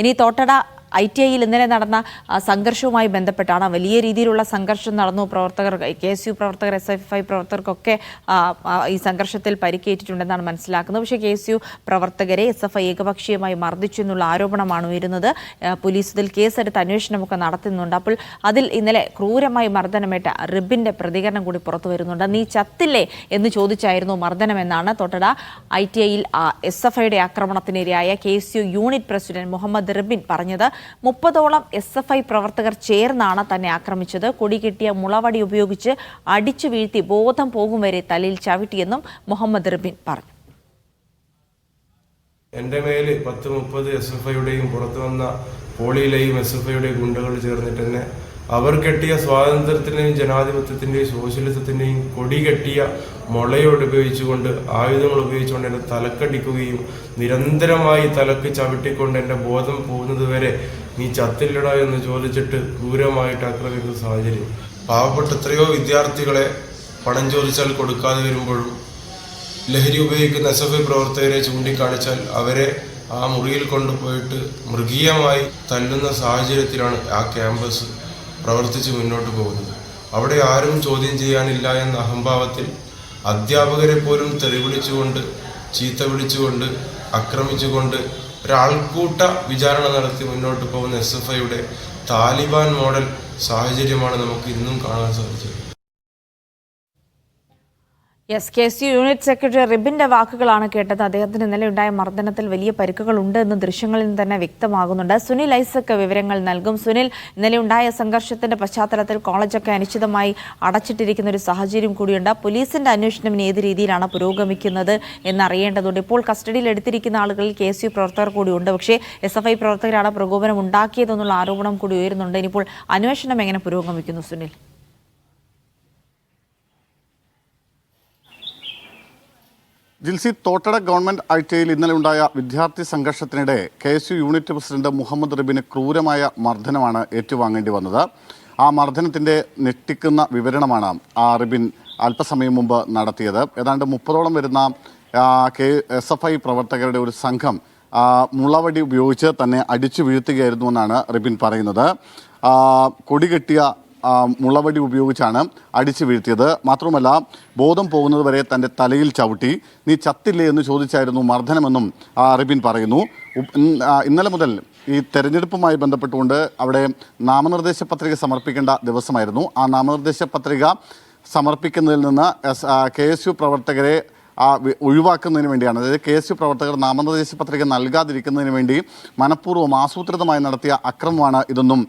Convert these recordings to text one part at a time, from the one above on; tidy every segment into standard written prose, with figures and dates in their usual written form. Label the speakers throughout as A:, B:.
A: ഇനി തോട്ടട ITIയിൽ ഇന്നലെ നടന്ന സംഘർഷവുമായി ബന്ധപ്പെട്ടാണ് വലിയ രീതിയിലുള്ള സംഘർഷം നടന്നു. പ്രവർത്തകർ KSU പ്രവർത്തകർ SFI പ്രവർത്തകർക്കൊക്കെ ഈ സംഘർഷത്തിൽ പരിക്കേറ്റിട്ടുണ്ടെന്നാണ് മനസ്സിലാക്കുന്നത്. പക്ഷേ KSU പ്രവർത്തകരെ SFI ഏകപക്ഷീയമായി മർദ്ദിച്ചു എന്നുള്ള ആരോപണമാണ് ഉയരുന്നത്. പോലീസ് ഇതിൽ കേസെടുത്ത് അന്വേഷണമൊക്കെ നടത്തുന്നുണ്ട്. അപ്പോൾ അതിൽ ഇന്നലെ ക്രൂരമായി മർദ്ദനമേറ്റ റിബിൻ്റെ പ്രതികരണം കൂടി പുറത്തു വരുന്നുണ്ട്. നീ ചത്തില്ലേ എന്ന് ചോദിച്ചായിരുന്നു മർദ്ദനമെന്നാണ് തോട്ടട ITIയിൽ SFIയുടെ ആക്രമണത്തിനിരയായ KSU unit president Muhammad Ribin പറഞ്ഞത്. 30ഓളം SFI പ്രവർത്തകർ ചേർന്നാണ് തന്നെ ആക്രമിച്ചത്. കൊടികെട്ടിയ മുളവടി ഉപയോഗിച്ച് അടിച്ചു വീഴ്ത്തി ബോധം പോകും വരെ തലയിൽ ചവിട്ടിയെന്നും മുഹമ്മദ് റിബിൻ പറഞ്ഞു.
B: എൻ്റെ മേല് 10-30 SFIയുടെയും പുറത്തു വന്ന പോളിയിലെയും SFIയുടെയും ഗുണ്ടകൾ ചേർന്നിട്ട് തന്നെ അവർ കെട്ടിയ സ്വാതന്ത്ര്യത്തിൻ്റെയും ജനാധിപത്യത്തിൻ്റെയും സോഷ്യലിസത്തിൻ്റെയും കൊടി കെട്ടിയ മുളയോട് ഉപയോഗിച്ചുകൊണ്ട് ആയുധങ്ങൾ ഉപയോഗിച്ചുകൊണ്ട് എന്നെ തലക്കടിക്കുകയും നിരന്തരമായി തലക്ക് ചവിട്ടിക്കൊണ്ട് എൻ്റെ ബോധം പോകുന്നത് വരെ നീ ചത്തില്ലടാ എന്ന് ചോദിച്ചിട്ട് ക്രൂരമായിട്ട് ആക്രമിക്കുന്ന സാഹചര്യം. പാവപ്പെട്ട എത്രയോ വിദ്യാർത്ഥികളെ പണം ചോദിച്ചാൽ കൊടുക്കാതെ വരുമ്പോഴും ലഹരി ഉപയോഗിക്കുന്ന SFI പ്രവർത്തകരെ ചൂണ്ടിക്കാണിച്ചാൽ അവരെ ആ മുറിയിൽ കൊണ്ടുപോയിട്ട് മൃഗീയമായി തല്ലുന്ന സാഹചര്യത്തിലാണ് ആ ക്യാമ്പസ് പ്രവർത്തിച്ച് മുന്നോട്ട് പോകുന്നത്. അവിടെ ആരും ചോദ്യം ചെയ്യാനില്ല എന്ന അഹംഭാവത്തിൽ അധ്യാപകരെ പോലും തെറിവിളിച്ചുകൊണ്ട് ചീത്ത വിളിച്ചുകൊണ്ട് ആക്രമിച്ചുകൊണ്ട് ഒരാൾക്കൂട്ട വിചാരണ നടത്തി മുന്നോട്ട് പോകുന്ന SFIയുടെ താലിബാൻ മോഡൽ സാഹചര്യമാണ് നമുക്ക് ഇന്നും കാണാൻ സാധിച്ചത്.
A: KSU യൂണിറ്റ് സെക്രട്ടറി റിബിൻ്റെ വാക്കുകളാണ് കേട്ടത്. അദ്ദേഹത്തിന് ഇന്നലെ ഉണ്ടായ മർദ്ദനത്തിൽ വലിയ പരിക്കുകൾ ഉണ്ട് എന്ന് ദൃശ്യങ്ങളിൽ നിന്ന് തന്നെ വ്യക്തമാകുന്നുണ്ട്. സുനിൽ ഐസക് വിവരങ്ങൾ നൽകും. സുനിൽ, ഇന്നലെ ഉണ്ടായ സംഘർഷത്തിന്റെ പശ്ചാത്തലത്തിൽ കോളേജൊക്കെ അനിശ്ചിതമായി അടച്ചിട്ടിരിക്കുന്ന ഒരു സാഹചര്യം കൂടിയുണ്ട്. പോലീസിന്റെ അന്വേഷണം ഏത് രീതിയിലാണ് പുരോഗമിക്കുന്നത് എന്നറിയേണ്ടതുണ്ട്. ഇപ്പോൾ കസ്റ്റഡിയിൽ എടുത്തിരിക്കുന്ന ആളുകളിൽ KSU പ്രവർത്തകർ കൂടിയുണ്ട്. പക്ഷേ SFI പ്രവർത്തകരാണ് പ്രകോപനം ഉണ്ടാക്കിയതെന്നുള്ള ആരോപണം കൂടി ഉയരുന്നുണ്ട്. ഇനിയിപ്പോൾ അന്വേഷണം എങ്ങനെ പുരോഗമിക്കുന്നു സുനിൽ?
C: ജിൽസി, തോട്ടട ഗവൺമെന്റ് ITIയിൽ ഇന്നലെ ഉണ്ടായ വിദ്യാർത്ഥി സംഘർഷത്തിനിടെ KSU യൂണിറ്റ് പ്രസിഡന്റ് മുഹമ്മദ് റിബിന് ക്രൂരമായ മർദ്ദനമാണ് ഏറ്റുവാങ്ങേണ്ടി വന്നത്. ആ മർദ്ദനത്തിന്റെ ഞെട്ടിക്കുന്ന വിവരണമാണ് റിബിൻ അല്പസമയം മുമ്പ് നടത്തിയത്. ഏതാണ്ട് 30ഓളം വരുന്ന SFI പ്രവർത്തകരുടെ ഒരു സംഘം മുളവടി ഉപയോഗിച്ച് തന്നെ അടിച്ചു വീഴ്ത്തുകയായിരുന്നു എന്നാണ് റിബിൻ പറയുന്നത്. കൊടികെട്ടിയ മുളവടി ഉപയോഗിച്ചാണ് അടിച്ചു വീഴ്ത്തിയത്. മാത്രമല്ല, ബോധം പോകുന്നത് വരെ തൻ്റെ തലയിൽ ചവിട്ടി. നീ ചത്തില്ലേ എന്ന് ചോദിച്ചായിരുന്നു മർദ്ദനമെന്നും റിബിൻ പറയുന്നു. ഇന്നലെ മുതൽ ഈ തെരഞ്ഞെടുപ്പുമായി ബന്ധപ്പെട്ടുകൊണ്ട് അവിടെ നാമനിർദ്ദേശ പത്രിക സമർപ്പിക്കേണ്ട ദിവസമായിരുന്നു. ആ നാമനിർദ്ദേശ പത്രിക സമർപ്പിക്കുന്നതിൽ നിന്ന് KSU പ്രവർത്തകരെ ഒഴിവാക്കുന്നതിന് വേണ്ടിയാണ്, അതായത് KSU പ്രവർത്തകർ നാമനിർദ്ദേശ പത്രിക നൽകാതിരിക്കുന്നതിന് വേണ്ടി മനഃപൂർവ്വം ആസൂത്രിതമായി നടത്തിയ അക്രമമാണ് ഇതെന്നും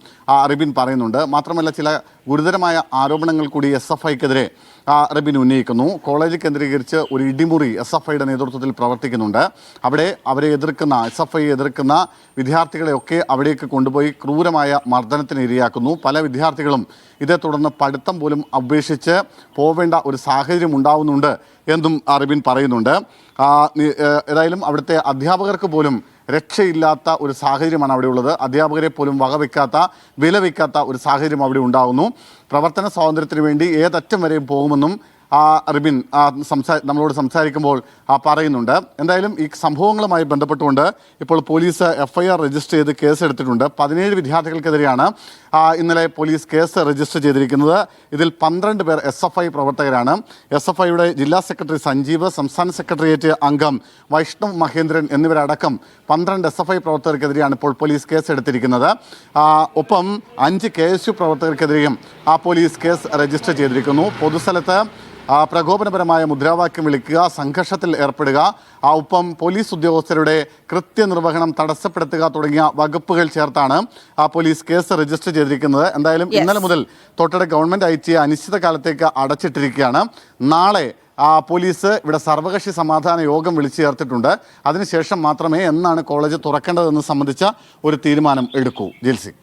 C: റിബിൻ പറയുന്നുണ്ട്. മാത്രമല്ല, ചില ഗുരുതരമായ ആരോപണങ്ങൾ കൂടി SFIക്കെതിരെ റിബിൻ ഉന്നയിക്കുന്നു. കോളേജ് കേന്ദ്രീകരിച്ച് ഒരു ഇടിമുറി SFIയുടെ നേതൃത്വത്തിൽ പ്രവർത്തിക്കുന്നുണ്ട്. അവിടെ അവരെ എതിർക്കുന്ന SFI എതിർക്കുന്ന വിദ്യാർത്ഥികളെയൊക്കെ അവിടേക്ക് കൊണ്ടുപോയി ക്രൂരമായ മർദ്ദനത്തിന് ഇരയാക്കുന്നു. പല വിദ്യാർത്ഥികളും ഇതേ തുടർന്ന് പഠിത്തം പോലും ഉപേക്ഷിച്ച് പോവേണ്ട ഒരു സാഹചര്യം ഉണ്ടാവുന്നുണ്ട് എന്നും റിബിൻ പറയുന്നുണ്ട്. ഏതായാലും അവിടുത്തെ അധ്യാപകർക്ക് പോലും രക്ഷയില്ലാത്ത ഒരു സാഹചര്യമാണ് അവിടെ ഉള്ളത്. അധ്യാപകരെ പോലും വകവെക്കാത്ത, വിലവെക്കാത്ത ഒരു സാഹചര്യം അവിടെ ഉണ്ടാകുന്നു. പ്രവർത്തന സ്വാതന്ത്ര്യത്തിന് വേണ്ടി ഏതറ്റം വരെയും പോകുമെന്നും റിബിൻ നമ്മളോട് സംസാരിക്കുമ്പോൾ പറയുന്നുണ്ട്. എന്തായാലും ഈ സംഭവങ്ങളുമായി ബന്ധപ്പെട്ടുകൊണ്ട് ഇപ്പോൾ പോലീസ് FIR രജിസ്റ്റർ ചെയ്ത് കേസെടുത്തിട്ടുണ്ട്. 17 വിദ്യാർത്ഥികൾക്കെതിരെയാണ് ഇന്നലെ പോലീസ് കേസ് രജിസ്റ്റർ ചെയ്തിരിക്കുന്നത്. ഇതിൽ 12 പേർ SFI പ്രവർത്തകരാണ്. SFIയുടെ ജില്ലാ സെക്രട്ടറി സഞ്ജീവ്, സംസ്ഥാന സെക്രട്ടേറിയറ്റ് അംഗം വൈഷ്ണവ് മഹേന്ദ്രൻ എന്നിവരടക്കം 12 SFI പ്രവർത്തകർക്കെതിരെയാണ് ഇപ്പോൾ പോലീസ് കേസ് എടുത്തിരിക്കുന്നത്. ഒപ്പം 5 KSU പ്രവർത്തകർക്കെതിരെയും പോലീസ് കേസ് രജിസ്റ്റർ ചെയ്തിരിക്കുന്നു. പൊതുസ്ഥലത്ത് പ്രകോപനപരമായ മുദ്രാവാക്യം വിളിക്കുക, സംഘർഷത്തിൽ ഏർപ്പെടുക, ഒപ്പം പോലീസ് ഉദ്യോഗസ്ഥരുടെ കൃത്യനിർവഹണം തടസ്സപ്പെടുത്തുക തുടങ്ങിയ വകുപ്പുകൾ ചേർത്താണ് പോലീസ് കേസ് രജിസ്റ്റർ ചെയ്തിരിക്കുന്നത്. എന്തായാലും ഇന്നലെ മുതൽ തോട്ടട ഗവൺമെന്റ് ITI അനിശ്ചിതകാലത്തേക്ക് അടച്ചിട്ടിരിക്കുകയാണ്. നാളെ പോലീസ് ഇവിടെ സർവകക്ഷി സമാധാന യോഗം വിളിച്ചു ചേർത്തിട്ടുണ്ട്. അതിനുശേഷം മാത്രമേ എന്നാണ് കോളേജ് തുറക്കേണ്ടതെന്ന് സംബന്ധിച്ച ഒരു തീരുമാനം എടുക്കൂ. ജിൽസി.